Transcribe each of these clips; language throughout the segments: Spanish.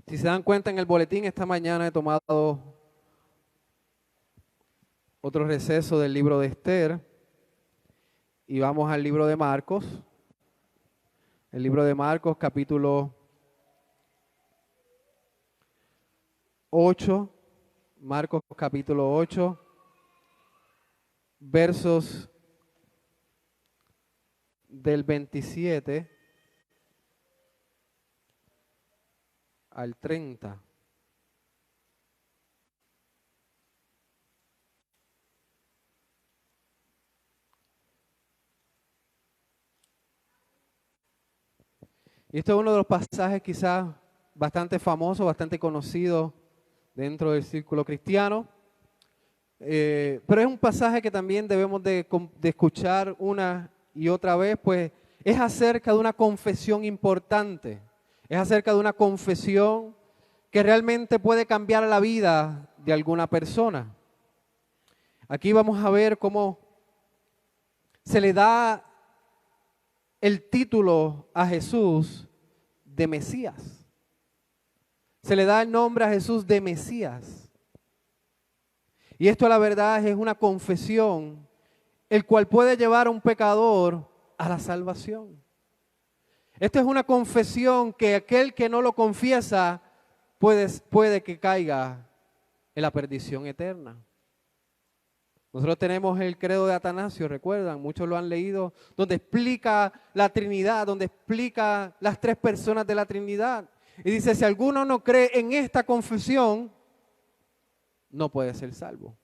Si se dan cuenta en el boletín, esta mañana he tomado otro receso del libro de Esther y vamos al libro de Marcos. El libro de Marcos, capítulo 8, Marcos capítulo 8, versos del 27 al 30. Y este es uno de los pasajes quizás bastante famosos, bastante conocidos dentro del círculo cristiano. Pero es un pasaje que también debemos de escuchar una y otra vez, pues es acerca de una confesión importante. Es acerca de una confesión que realmente puede cambiar la vida de alguna persona. Aquí vamos a ver cómo se le da el título a Jesús de Mesías. Se le da el nombre a Jesús de Mesías. Y esto la verdad es una confesión, el cual puede llevar a un pecador a la salvación. Esto es una confesión que aquel que no lo confiesa puede que caiga en la perdición eterna. Nosotros tenemos el credo de Atanasio, recuerdan, muchos lo han leído, donde explica la Trinidad, donde explica las tres personas de la Trinidad. Y dice, si alguno no cree en esta confesión, no puede ser salvo.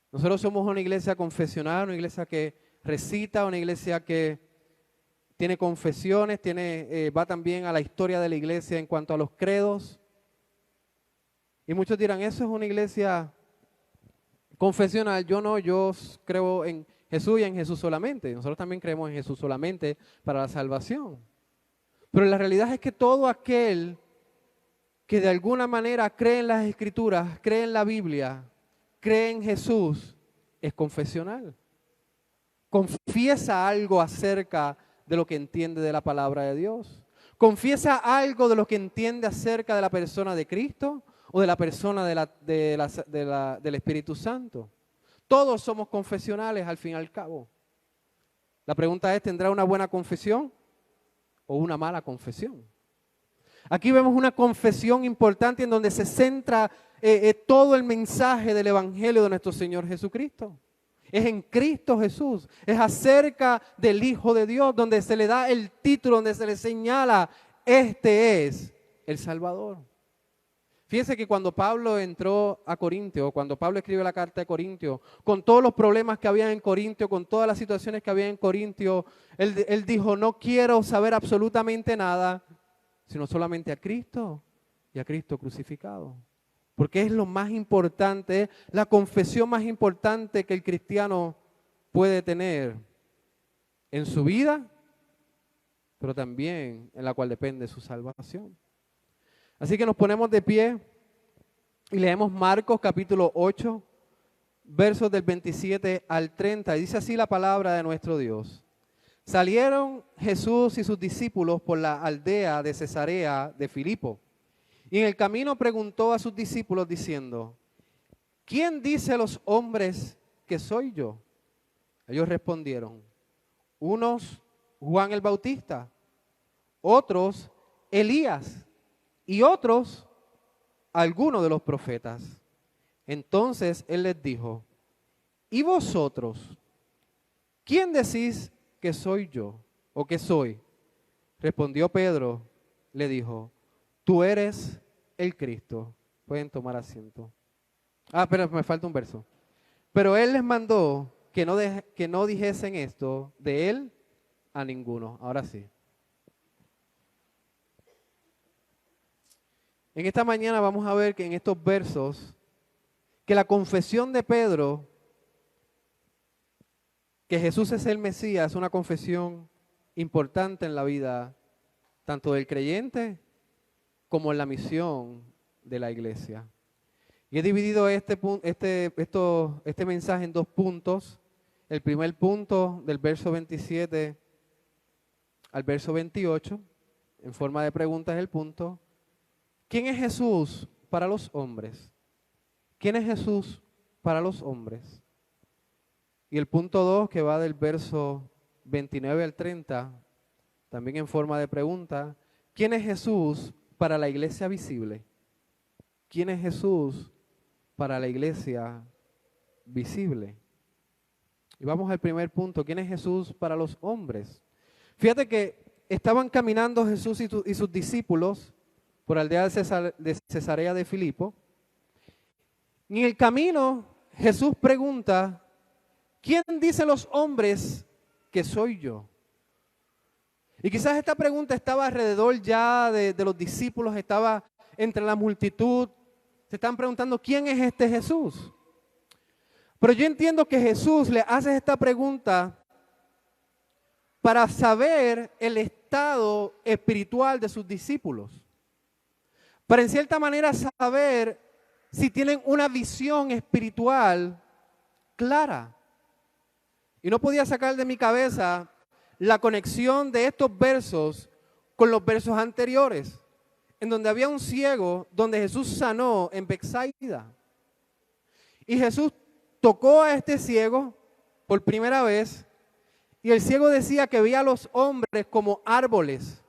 Nosotros somos una iglesia confesional, una iglesia que recita, una iglesia que tiene confesiones, va también a la historia de la iglesia en cuanto a los credos. Y muchos dirán, eso es una iglesia confesional. Yo no, yo creo en Jesús y en Jesús solamente. Nosotros también creemos en Jesús solamente para la salvación. Pero la realidad es que todo aquel que de alguna manera cree en las Escrituras, cree en la Biblia, cree en Jesús, es confesional. Confiesa algo acerca de lo que entiende de la palabra de Dios. Confiesa algo de lo que entiende acerca de la persona de Cristo o de la persona del Espíritu Santo. Todos somos confesionales al fin y al cabo. La pregunta es, ¿tendrá una buena confesión o una mala confesión? Aquí vemos una confesión importante en donde se centra todo el mensaje del Evangelio de nuestro Señor Jesucristo. Es en Cristo Jesús, es acerca del Hijo de Dios, donde se le da el título, donde se le señala, este es el Salvador. Fíjense que cuando Pablo entró a Corintio, cuando Pablo escribe la carta de Corintio, con todos los problemas que había en Corintio, con todas las situaciones que había en Corintio, él dijo, no quiero saber absolutamente nada, sino solamente a Cristo y a Cristo crucificado. Porque es lo más importante, la confesión más importante que el cristiano puede tener en su vida, pero también en la cual depende su salvación. Así que nos ponemos de pie y leemos Marcos capítulo 8, versos del 27 al 30. Y dice así la palabra de nuestro Dios. Salieron Jesús y sus discípulos por la aldea de Cesarea de Filipo. Y en el camino preguntó a sus discípulos diciendo, ¿quién dice los hombres que soy yo? Ellos respondieron, unos Juan el Bautista, otros Elías y otros algunos de los profetas. Entonces él les dijo, ¿y vosotros? ¿Quién decís que soy yo o que soy? Respondió Pedro, le dijo, tú eres el Cristo. Pueden tomar asiento. Pero me falta un verso. Pero él les mandó que no dijesen esto de él a ninguno. Ahora sí. En esta mañana vamos a ver que en estos versos, que la confesión de Pedro, que Jesús es el Mesías, es una confesión importante en la vida tanto del creyente como en la misión de la iglesia. Y he dividido este mensaje en dos puntos. El primer punto del verso 27 al verso 28 en forma de pregunta es el punto. ¿Quién es Jesús para los hombres? ¿Quién es Jesús para los hombres? Y el punto 2, que va del verso 29 al 30, también en forma de pregunta. ¿Quién es Jesús para la iglesia visible? ¿Quién es Jesús para la iglesia visible? Y vamos al primer punto. ¿Quién es Jesús para los hombres? Fíjate que estaban caminando Jesús y sus discípulos por aldea de Cesarea de Filipo. Y en el camino Jesús pregunta, ¿quién dicen los hombres que soy yo? Y quizás esta pregunta estaba alrededor ya de los discípulos, estaba entre la multitud. Se están preguntando, ¿quién es este Jesús? Pero yo entiendo que Jesús le hace esta pregunta para saber el estado espiritual de sus discípulos. Para en cierta manera saber si tienen una visión espiritual clara. Y no podía sacar de mi cabeza la conexión de estos versos con los versos anteriores, en donde había un ciego, donde Jesús sanó en Betsaida. Y Jesús tocó a este ciego por primera vez, y el ciego decía que veía a los hombres como árboles,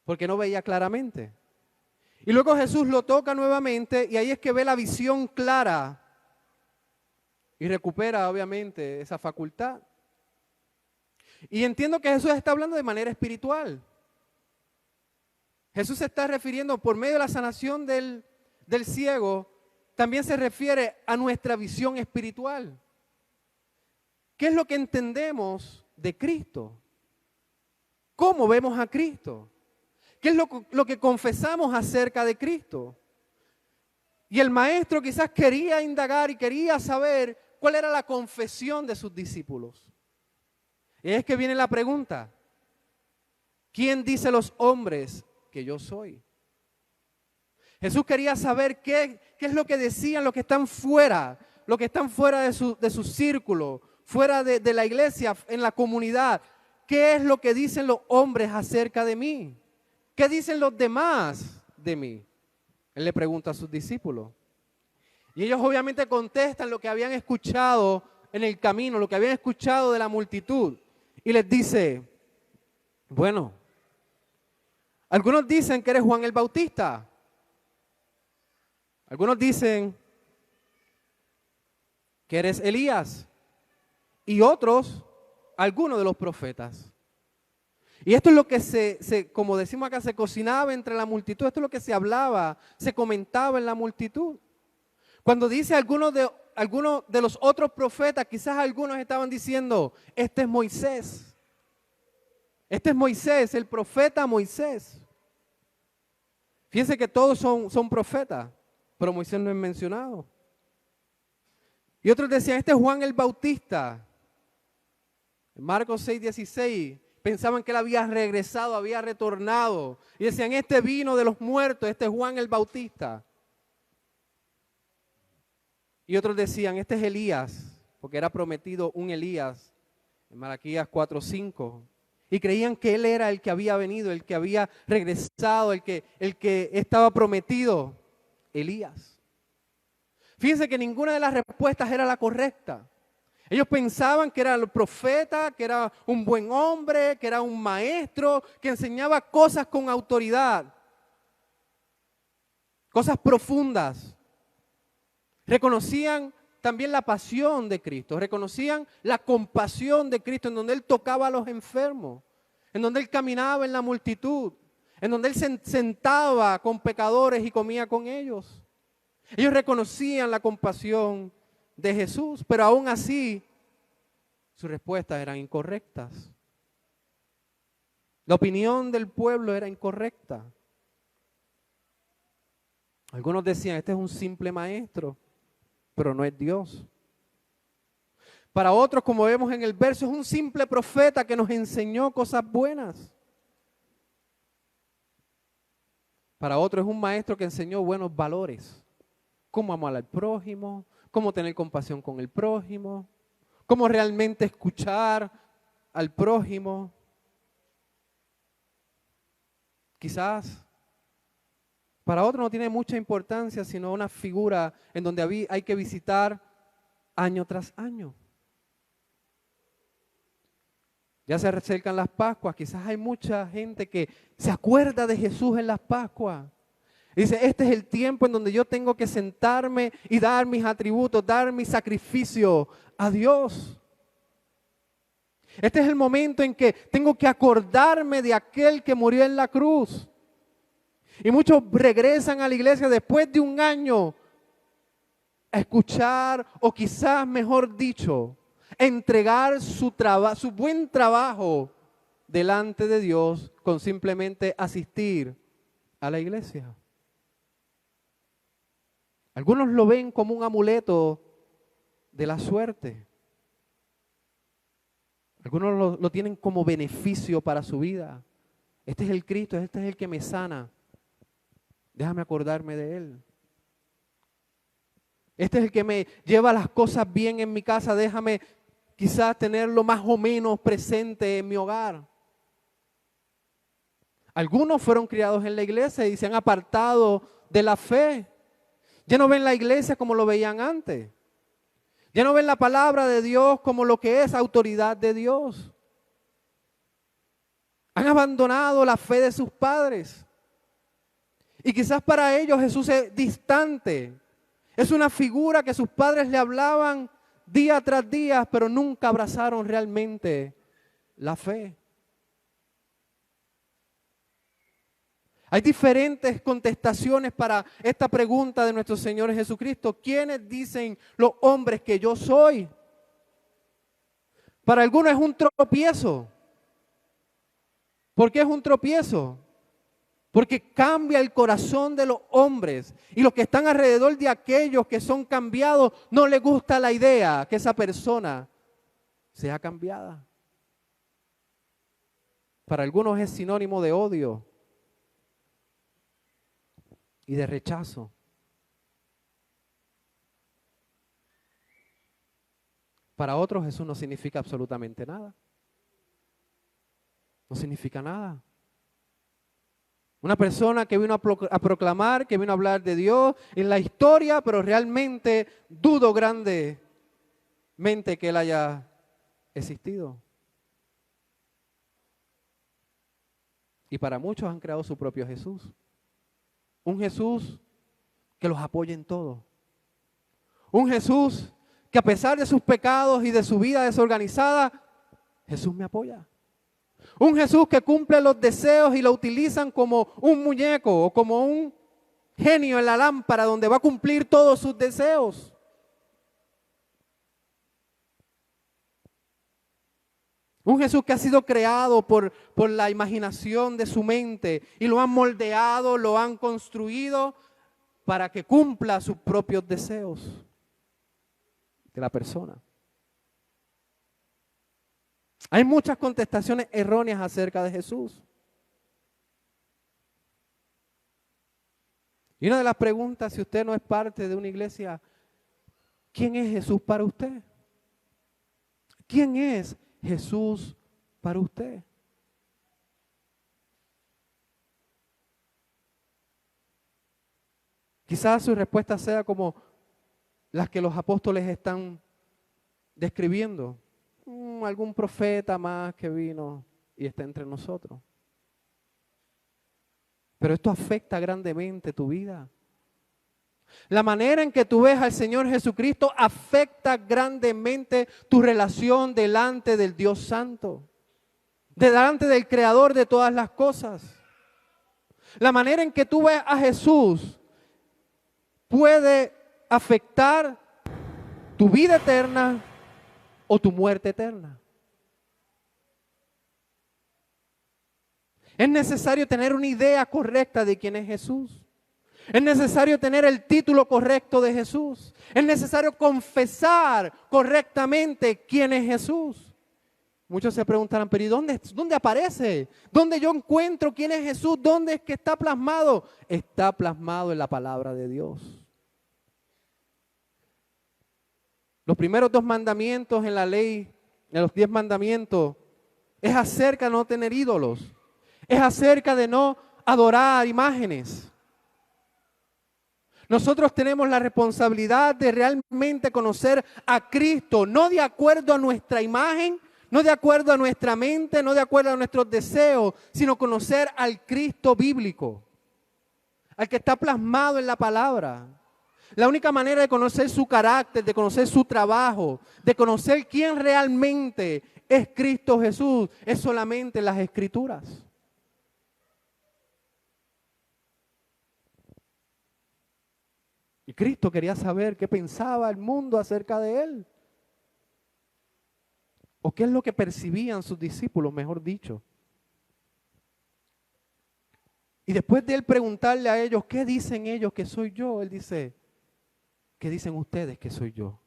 porque no veía claramente. Y luego Jesús lo toca nuevamente, y ahí es que ve la visión clara, y recupera obviamente esa facultad. Y entiendo que Jesús está hablando de manera espiritual. Jesús se está refiriendo por medio de la sanación del ciego, también se refiere a nuestra visión espiritual. ¿Qué es lo que entendemos de Cristo? ¿Cómo vemos a Cristo? ¿Qué es lo que confesamos acerca de Cristo? Y el maestro quizás quería indagar y quería saber cuál era la confesión de sus discípulos. Y es que viene la pregunta, ¿quién dice los hombres que yo soy? Jesús quería saber qué es lo que decían los que están fuera de su círculo, fuera de la iglesia, en la comunidad. ¿Qué es lo que dicen los hombres acerca de mí? ¿Qué dicen los demás de mí? Él le pregunta a sus discípulos. Y ellos obviamente contestan lo que habían escuchado en el camino, lo que habían escuchado de la multitud. Y les dice, bueno, algunos dicen que eres Juan el Bautista. Algunos dicen que eres Elías. Y otros, algunos de los profetas. Y esto es lo que como decimos acá, se cocinaba entre la multitud. Esto es lo que se hablaba, se comentaba en la multitud. Cuando dice algunos de los otros profetas, quizás algunos estaban diciendo, este es Moisés. Este es Moisés, el profeta Moisés. Fíjense que todos son profetas, pero Moisés no es mencionado. Y otros decían, este es Juan el Bautista. En Marcos 6:16, pensaban que él había regresado, había retornado. Y decían, este vino de los muertos, este es Juan el Bautista. Y otros decían, este es Elías, porque era prometido un Elías, en Malaquías 4:5. Y creían que él era el que había venido, el que había regresado, el que estaba prometido, Elías. Fíjense que ninguna de las respuestas era la correcta. Ellos pensaban que era el profeta, que era un buen hombre, que era un maestro, que enseñaba cosas con autoridad, cosas profundas. Reconocían también la pasión de Cristo, reconocían la compasión de Cristo, en donde Él tocaba a los enfermos, en donde Él caminaba en la multitud, en donde Él se sentaba con pecadores y comía con ellos. Ellos reconocían la compasión de Jesús, pero aún así sus respuestas eran incorrectas. La opinión del pueblo era incorrecta. Algunos decían, este es un simple maestro, pero no es Dios. Para otros, como vemos en el verso, es un simple profeta que nos enseñó cosas buenas. Para otros es un maestro que enseñó buenos valores. Cómo amar al prójimo, cómo tener compasión con el prójimo, cómo realmente escuchar al prójimo. Quizás para otros no tiene mucha importancia, sino una figura en donde hay que visitar año tras año. Ya se acercan las Pascuas, quizás hay mucha gente que se acuerda de Jesús en las Pascuas. Dice, este es el tiempo en donde yo tengo que sentarme y dar mis atributos, dar mi sacrificio a Dios. Este es el momento en que tengo que acordarme de aquel que murió en la cruz. Y muchos regresan a la iglesia después de un año a escuchar, o quizás mejor dicho, entregar su buen trabajo delante de Dios con simplemente asistir a la iglesia. Algunos lo ven como un amuleto de la suerte. Algunos lo tienen como beneficio para su vida. Este es el Cristo, este es el que me sana. Déjame acordarme de Él. Este es el que me lleva las cosas bien en mi casa. Déjame quizás tenerlo más o menos presente en mi hogar. Algunos fueron criados en la iglesia y se han apartado de la fe. Ya no ven la iglesia como lo veían antes. Ya no ven la palabra de Dios como lo que es autoridad de Dios. Han abandonado la fe de sus padres. Y quizás para ellos Jesús es distante. Es una figura que sus padres le hablaban día tras día, pero nunca abrazaron realmente la fe. Hay diferentes contestaciones para esta pregunta de nuestro Señor Jesucristo. ¿Quiénes dicen los hombres que yo soy? Para algunos es un tropiezo. ¿Por qué es un tropiezo? Porque cambia el corazón de los hombres, y los que están alrededor de aquellos que son cambiados no les gusta la idea que esa persona sea cambiada. Para algunos es sinónimo de odio y de rechazo. Para otros Jesús no significa absolutamente nada. No significa nada. Una persona que vino a proclamar, que vino a hablar de Dios en la historia, pero realmente dudo grandemente que Él haya existido. Y para muchos han creado su propio Jesús. Un Jesús que los apoya en todo. Un Jesús que a pesar de sus pecados y de su vida desorganizada, Jesús me apoya. Un Jesús que cumple los deseos y lo utilizan como un muñeco o como un genio en la lámpara donde va a cumplir todos sus deseos. Un Jesús que ha sido creado por la imaginación de su mente y lo han moldeado, lo han construido para que cumpla sus propios deseos de la persona. Hay muchas contestaciones erróneas acerca de Jesús. Y una de las preguntas, si usted no es parte de una iglesia, ¿quién es Jesús para usted? ¿Quién es Jesús para usted? Quizás su respuesta sea como las que los apóstoles están describiendo. Algún profeta más que vino y está entre nosotros. Pero esto afecta grandemente tu vida. La manera en que tú ves al Señor Jesucristo afecta grandemente tu relación delante del Dios Santo, delante del Creador de todas las cosas. La manera en que tú ves a Jesús puede afectar tu vida eterna o tu muerte eterna. Es necesario tener una idea correcta de quién es Jesús. Es necesario tener el título correcto de Jesús. Es necesario confesar correctamente quién es Jesús. Muchos se preguntarán, pero ¿y dónde aparece? ¿Dónde yo encuentro quién es Jesús? ¿Dónde es que está plasmado? Está plasmado en la palabra de Dios. Los primeros 2 mandamientos en la ley, en los 10 mandamientos, es acerca de no tener ídolos. Es acerca de no adorar imágenes. Nosotros tenemos la responsabilidad de realmente conocer a Cristo, no de acuerdo a nuestra imagen, no de acuerdo a nuestra mente, no de acuerdo a nuestros deseos, sino conocer al Cristo bíblico, al que está plasmado en la palabra. La única manera de conocer su carácter, de conocer su trabajo, de conocer quién realmente es Cristo Jesús, es solamente en las Escrituras. Y Cristo quería saber qué pensaba el mundo acerca de Él. O qué es lo que percibían sus discípulos, mejor dicho. Y después de Él preguntarle a ellos, ¿qué dicen ellos que soy yo? Él dice, ¿qué dicen ustedes que soy yo?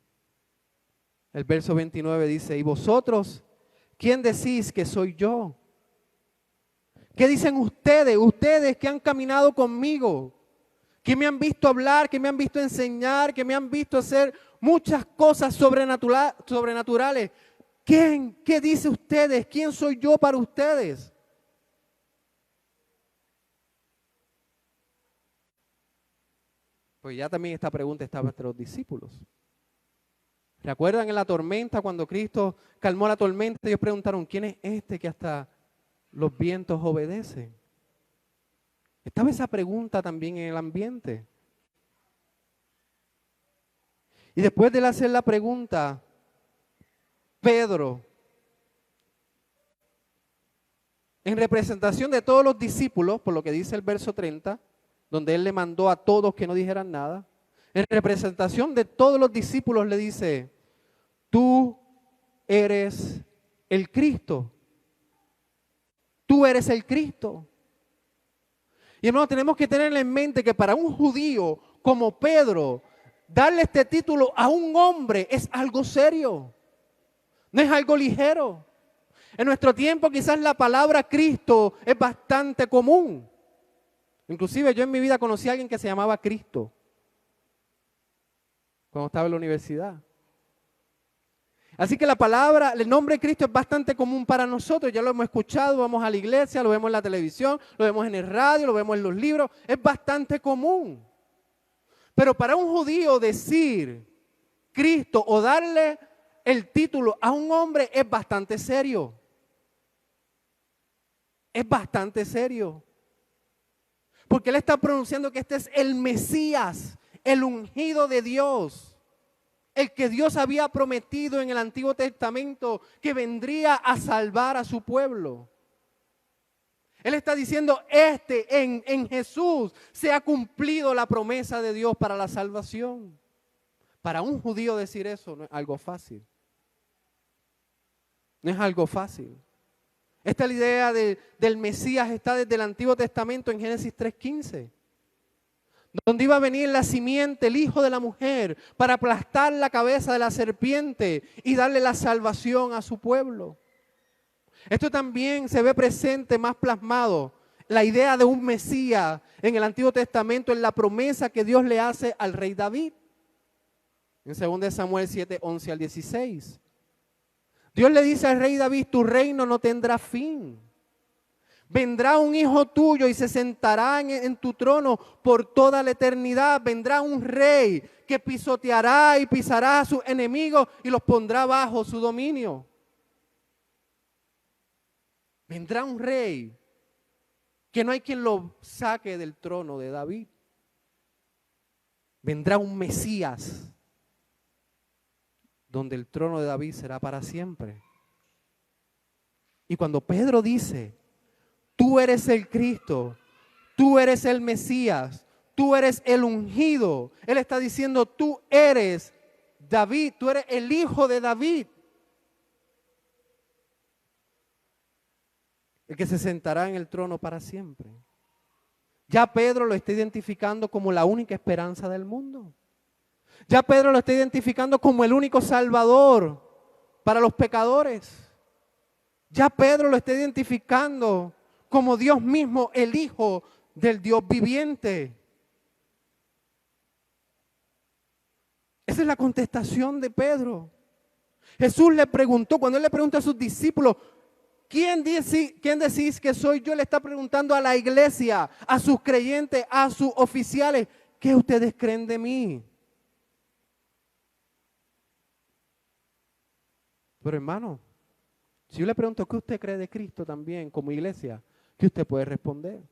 El verso 29 dice, ¿y vosotros quién decís que soy yo? ¿Qué dicen ustedes? Ustedes que han caminado conmigo, que me han visto hablar, que me han visto enseñar, que me han visto hacer muchas cosas sobrenaturales. ¿Qué dice ustedes? ¿Quién soy yo para ustedes? Pues ya también esta pregunta estaba entre los discípulos. ¿Recuerdan en la tormenta cuando Cristo calmó la tormenta? Ellos preguntaron, ¿quién es este que hasta los vientos obedecen? Estaba esa pregunta también en el ambiente. Y después de él hacer la pregunta, Pedro, en representación de todos los discípulos, por lo que dice el verso 30, donde él le mandó a todos que no dijeran nada, en representación de todos los discípulos le dice, tú eres el Cristo. Tú eres el Cristo. Y hermano, tenemos que tener en mente que para un judío como Pedro, darle este título a un hombre es algo serio. No es algo ligero. En nuestro tiempo quizás la palabra Cristo es bastante común. Inclusive yo en mi vida conocí a alguien que se llamaba Cristo cuando estaba en la universidad. Así que la palabra, el nombre Cristo es bastante común para nosotros. Ya lo hemos escuchado, vamos a la iglesia, lo vemos en la televisión, lo vemos en el radio, lo vemos en los libros. Es bastante común. Pero para un judío decir Cristo o darle el título a un hombre es bastante serio. Es bastante serio. Porque él está pronunciando que este es el Mesías, el ungido de Dios. El que Dios había prometido en el Antiguo Testamento que vendría a salvar a su pueblo. Él está diciendo, en Jesús se ha cumplido la promesa de Dios para la salvación. Para un judío decir eso no es algo fácil. No es algo fácil. Esta idea del Mesías está desde el Antiguo Testamento en Génesis 3:15. Donde iba a venir la simiente, el hijo de la mujer, para aplastar la cabeza de la serpiente y darle la salvación a su pueblo. Esto también se ve presente, más plasmado, la idea de un Mesías en el Antiguo Testamento, en la promesa que Dios le hace al rey David. En 2 Samuel 7:11 al 16. Dios le dice al rey David, tu reino no tendrá fin. Vendrá un hijo tuyo y se sentará en tu trono por toda la eternidad. Vendrá un rey que pisoteará y pisará a sus enemigos y los pondrá bajo su dominio. Vendrá un rey que no hay quien lo saque del trono de David. Vendrá un Mesías donde el trono de David será para siempre. Y cuando Pedro dice, tú eres el Cristo, tú eres el Mesías, tú eres el ungido, él está diciendo, tú eres David, tú eres el hijo de David, el que se sentará en el trono para siempre. Ya Pedro lo está identificando como la única esperanza del mundo. Ya Pedro lo está identificando como el único salvador para los pecadores. Ya Pedro lo está identificando como Dios mismo, el Hijo del Dios viviente. Esa es la contestación de Pedro. Jesús le preguntó, cuando él le preguntó a sus discípulos, ¿quién decís que soy yo? Le está preguntando a la iglesia, a sus creyentes, a sus oficiales. ¿Qué ustedes creen de mí? Pero hermano, si yo le pregunto qué usted cree de Cristo también como iglesia, ¿qué usted puede responder?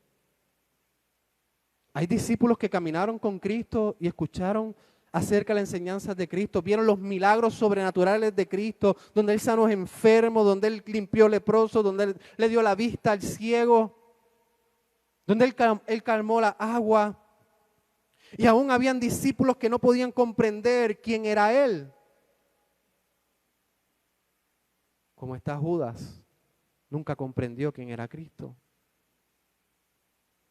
Hay discípulos que caminaron con Cristo y escucharon acerca de las enseñanzas de Cristo, vieron los milagros sobrenaturales de Cristo, donde Él sanó enfermos, donde Él limpió leprosos, donde Él le dio la vista al ciego, donde Él calmó la agua. Y aún habían discípulos que no podían comprender quién era Él. Como está Judas, nunca comprendió quién era Cristo.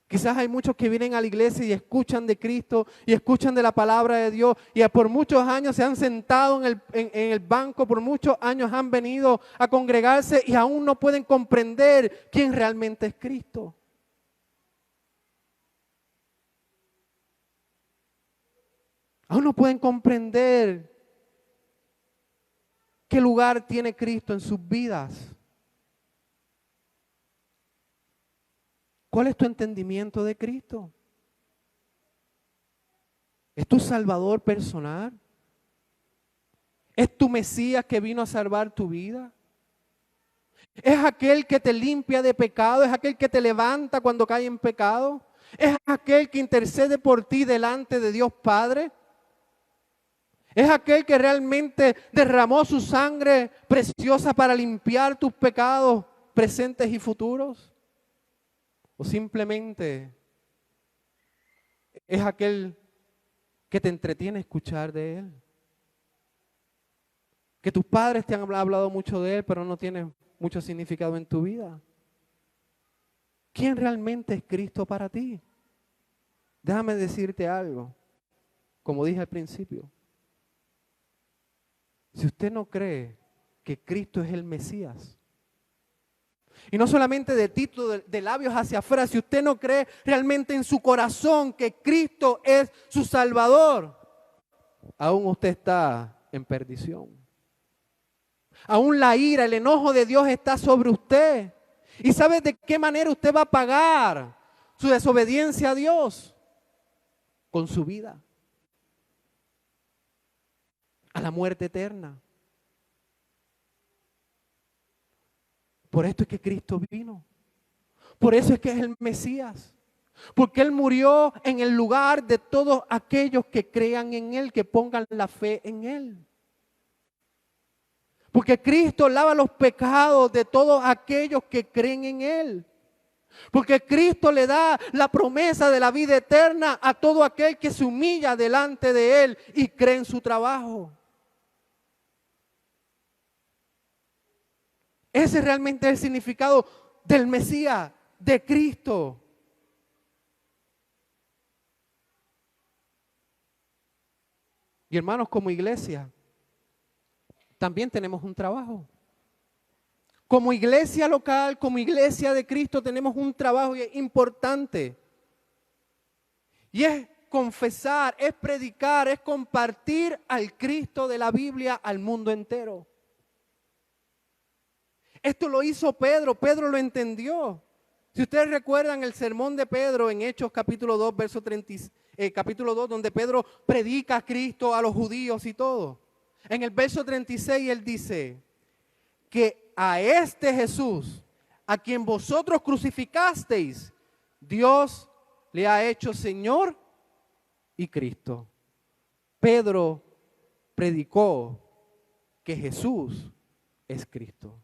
Quizás hay muchos que vienen a la iglesia y escuchan de Cristo y escuchan de la palabra de Dios y por muchos años se han sentado en el banco, por muchos años han venido a congregarse y aún no pueden comprender quién realmente es Cristo. Aún no pueden comprender qué lugar tiene Cristo en sus vidas. ¿Cuál es tu entendimiento de Cristo? ¿Es tu Salvador personal? ¿Es tu Mesías que vino a salvar tu vida? ¿Es aquel que te limpia de pecado? ¿Es aquel que te levanta cuando caes en pecado? ¿Es aquel que intercede por ti delante de Dios Padre? ¿Es aquel que realmente derramó su sangre preciosa para limpiar tus pecados presentes y futuros? ¿O simplemente es aquel que te entretiene escuchar de Él? Que tus padres te han hablado mucho de Él, pero no tiene mucho significado en tu vida. ¿Quién realmente es Cristo para ti? Déjame decirte algo, como dije al principio. Si usted no cree que Cristo es el Mesías, y no solamente de título, de labios hacia afuera, si usted no cree realmente en su corazón que Cristo es su Salvador, aún usted está en perdición. Aún la ira, el enojo de Dios está sobre usted. ¿Y sabe de qué manera usted va a pagar su desobediencia a Dios? Con su vida. A la muerte eterna. Por esto es que Cristo vino. Por eso es que es el Mesías. Porque Él murió en el lugar de todos aquellos que crean en Él, que pongan la fe en Él. Porque Cristo lava los pecados de todos aquellos que creen en Él. Porque Cristo le da la promesa de la vida eterna a todo aquel que se humilla delante de Él y cree en su trabajo. Ese realmente es el significado del Mesías, de Cristo. Y hermanos, como iglesia, también tenemos un trabajo. Como iglesia local, como iglesia de Cristo, tenemos un trabajo importante. Y es confesar, es predicar, es compartir al Cristo de la Biblia al mundo entero. Esto lo hizo Pedro, Pedro lo entendió. Si ustedes recuerdan el sermón de Pedro en Hechos capítulo 2, capítulo 2, donde Pedro predica a Cristo a los judíos y todo. En el verso 36 él dice que a este Jesús, a quien vosotros crucificasteis, Dios le ha hecho Señor y Cristo. Pedro predicó que Jesús es Cristo.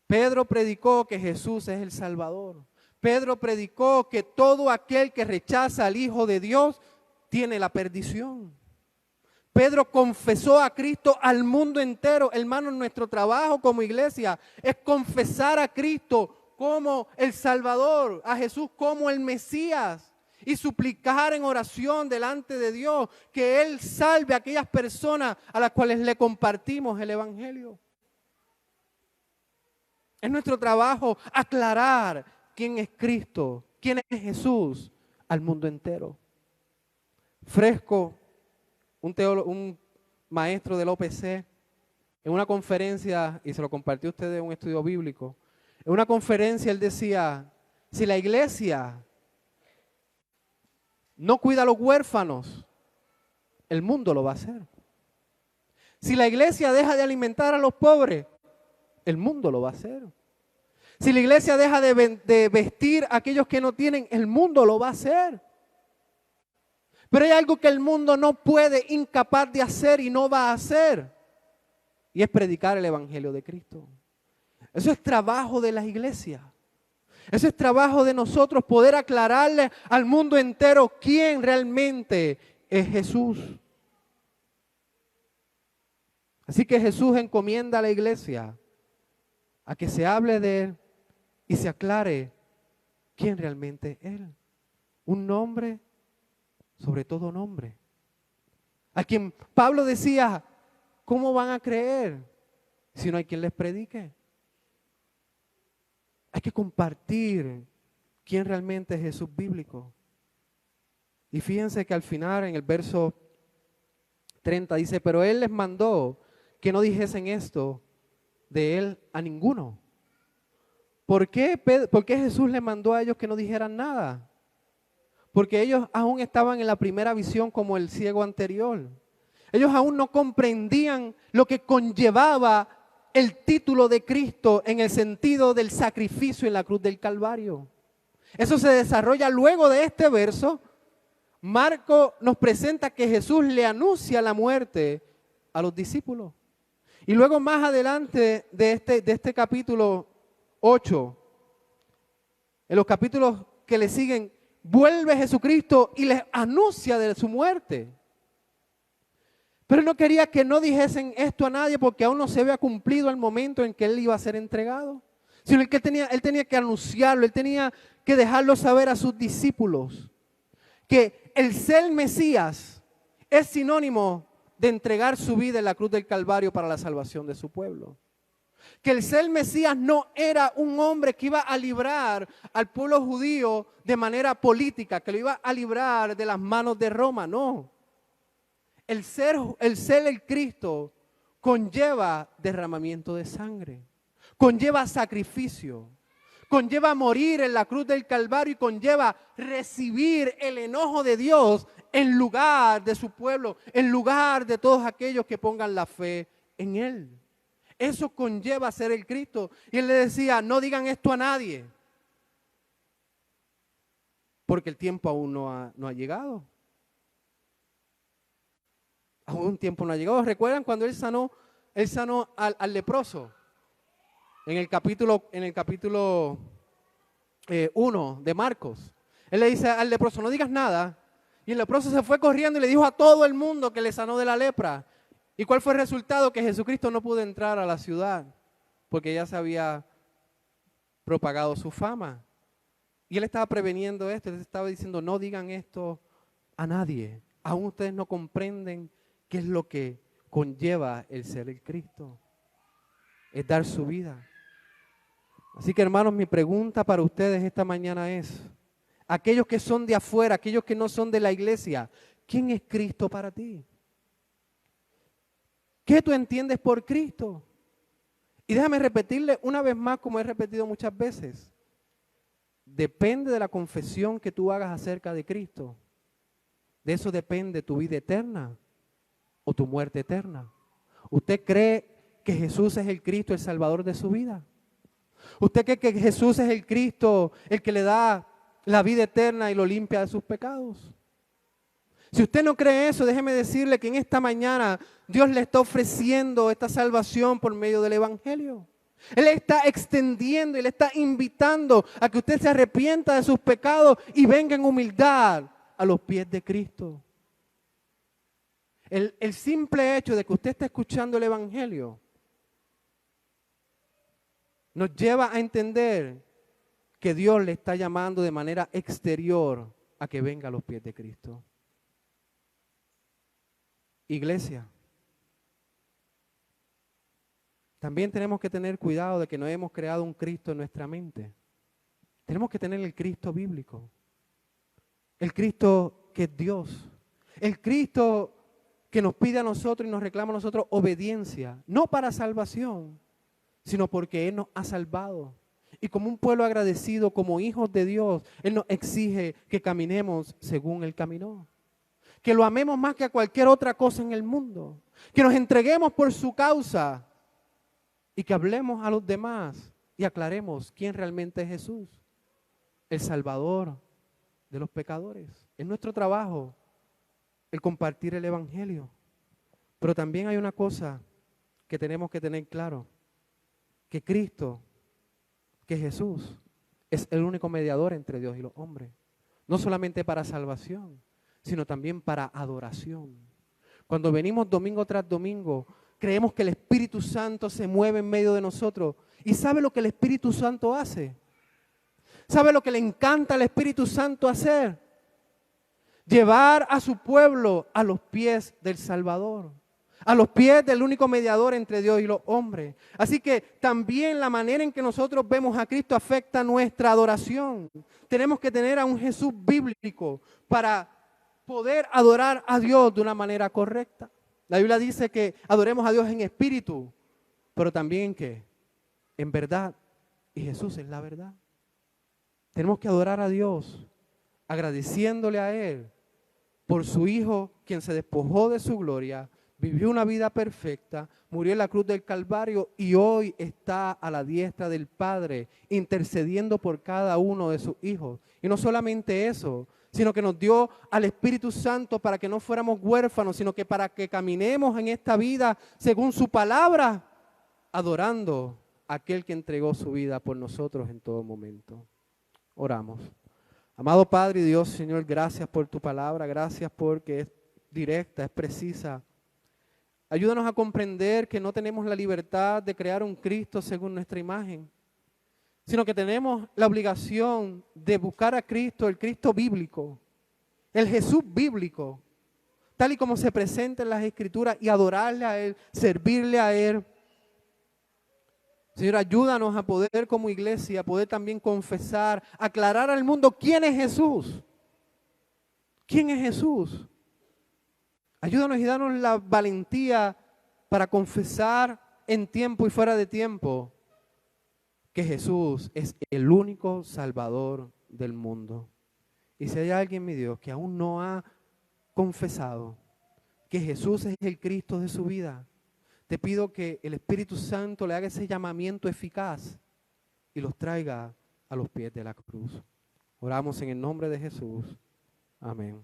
Pedro predicó que Jesús es el Salvador. Pedro predicó que todo aquel que rechaza al Hijo de Dios tiene la perdición. Pedro confesó a Cristo al mundo entero. Hermanos, nuestro trabajo como iglesia es confesar a Cristo como el Salvador, a Jesús como el Mesías y suplicar en oración delante de Dios que Él salve a aquellas personas a las cuales le compartimos el Evangelio. Es nuestro trabajo aclarar quién es Cristo, quién es Jesús al mundo entero. Fresco, un maestro del OPC, en una conferencia, y se lo compartió a ustedes en un estudio bíblico, En una conferencia él decía, si la iglesia no cuida a los huérfanos, el mundo lo va a hacer. Si la iglesia deja de alimentar a los pobres, el mundo lo va a hacer. Si la iglesia deja de vestir a aquellos que no tienen, el mundo lo va a hacer. Pero hay algo que el mundo no puede, incapaz de hacer y no va a hacer. Y es predicar el evangelio de Cristo. Eso es trabajo de las iglesias. Eso es trabajo de nosotros, poder aclararle al mundo entero quién realmente es Jesús. Así que Jesús encomienda a la iglesia a que se hable de Él y se aclare quién realmente es Él. Un nombre sobre todo nombre. A quien Pablo decía, ¿cómo van a creer si no hay quien les predique? Hay que compartir quién realmente es Jesús bíblico. Y fíjense que al final, en el verso 30, dice, pero Él les mandó que no dijesen esto de Él a ninguno. ¿Por qué Jesús les mandó a ellos que no dijeran nada? Porque ellos aún estaban en la primera visión como el ciego anterior. Ellos aún no comprendían lo que conllevaba el título de Cristo en el sentido del sacrificio en la cruz del Calvario. Eso se desarrolla luego de este verso. Marco nos presenta que Jesús le anuncia la muerte a los discípulos. Y luego más adelante de este capítulo 8, en los capítulos que le siguen, vuelve Jesucristo y les anuncia de su muerte. Pero no quería que no dijesen esto a nadie porque aún no se había cumplido el momento en que Él iba a ser entregado. Sino que él tenía que anunciarlo, Él tenía que dejarlo saber a sus discípulos. Que el ser Mesías es sinónimo de entregar su vida en la cruz del Calvario para la salvación de su pueblo. Que el ser Mesías no era un hombre que iba a librar al pueblo judío de manera política, que lo iba a librar de las manos de Roma, no. El ser el Cristo conlleva derramamiento de sangre, conlleva sacrificio, conlleva morir en la cruz del Calvario y conlleva recibir el enojo de Dios en lugar de su pueblo, en lugar de todos aquellos que pongan la fe en Él. Eso conlleva ser el Cristo. Y Él le decía, no digan esto a nadie, porque el tiempo aún no ha llegado. Aún un tiempo no ha llegado. ¿Recuerdan cuando Él sanó al leproso? En el capítulo 1 de Marcos. Él le dice al leproso, no digas nada. Y el leproso se fue corriendo y le dijo a todo el mundo que le sanó de la lepra. ¿Y cuál fue el resultado? Que Jesucristo no pudo entrar a la ciudad porque ya se había propagado su fama. Y Él estaba preveniendo esto, Él estaba diciendo, no digan esto a nadie. Aún ustedes no comprenden qué es lo que conlleva el ser el Cristo. Es dar su vida. Así que hermanos, mi pregunta para ustedes esta mañana es, aquellos que son de afuera, aquellos que no son de la iglesia, ¿quién es Cristo para ti? ¿Qué tú entiendes por Cristo? Y déjame repetirle una vez más, como he repetido muchas veces. Depende de la confesión que tú hagas acerca de Cristo. De eso depende tu vida eterna o tu muerte eterna. ¿Usted cree que Jesús es el Cristo, el Salvador de su vida? ¿Usted cree que Jesús es el Cristo, el que le da la vida eterna y lo limpia de sus pecados? Si usted no cree eso, déjeme decirle que en esta mañana Dios le está ofreciendo esta salvación por medio del Evangelio. Él está extendiendo y le está invitando a que usted se arrepienta de sus pecados y venga en humildad a los pies de Cristo. El simple hecho de que usted esté escuchando el Evangelio nos lleva a entender que Dios le está llamando de manera exterior a que venga a los pies de Cristo. Iglesia, también tenemos que tener cuidado de que no hemos creado un Cristo en nuestra mente. Tenemos que tener el Cristo bíblico, el Cristo que es Dios, el Cristo que nos pide a nosotros y nos reclama a nosotros obediencia, no para salvación, sino porque Él nos ha salvado Y como un pueblo agradecido, como hijos de Dios, Él nos exige que caminemos según Él caminó. Que lo amemos más que a cualquier otra cosa en el mundo. Que nos entreguemos por su causa. Y que hablemos a los demás y aclaremos quién realmente es Jesús. El Salvador de los pecadores. Es nuestro trabajo el compartir el Evangelio. Pero también hay una cosa que tenemos que tener claro. Que Cristo, que Jesús, es el único mediador entre Dios y los hombres. No solamente para salvación, sino también para adoración. Cuando venimos domingo tras domingo, creemos que el Espíritu Santo se mueve en medio de nosotros. ¿Y sabe lo que el Espíritu Santo hace? ¿Sabe lo que le encanta al Espíritu Santo hacer? Llevar a su pueblo a los pies del Salvador. A los pies del único mediador entre Dios y los hombres. Así que también la manera en que nosotros vemos a Cristo afecta nuestra adoración. Tenemos que tener a un Jesús bíblico para poder adorar a Dios de una manera correcta. La Biblia dice que adoremos a Dios en espíritu, pero también en ¿qué? En verdad. Y Jesús es la verdad. Tenemos que adorar a Dios agradeciéndole a Él por su Hijo, quien se despojó de su gloria, vivió una vida perfecta, murió en la cruz del Calvario y hoy está a la diestra del Padre, intercediendo por cada uno de sus hijos. Y no solamente eso, sino que nos dio al Espíritu Santo para que no fuéramos huérfanos, sino que para que caminemos en esta vida según su palabra, adorando a aquel que entregó su vida por nosotros en todo momento. Oramos. Amado Padre y Dios, Señor, gracias por tu palabra, gracias porque es directa, es precisa. Ayúdanos a comprender que no tenemos la libertad de crear un Cristo según nuestra imagen, sino que tenemos la obligación de buscar a Cristo, el Cristo bíblico, el Jesús bíblico, tal y como se presenta en las Escrituras, y adorarle a Él, servirle a Él. Señor, ayúdanos a poder como iglesia, a poder también confesar, aclarar al mundo quién es Jesús. ¿Quién es Jesús? Ayúdanos y danos la valentía para confesar en tiempo y fuera de tiempo que Jesús es el único Salvador del mundo. Y si hay alguien, mi Dios, que aún no ha confesado que Jesús es el Cristo de su vida, te pido que el Espíritu Santo le haga ese llamamiento eficaz y los traiga a los pies de la cruz. Oramos en el nombre de Jesús. Amén.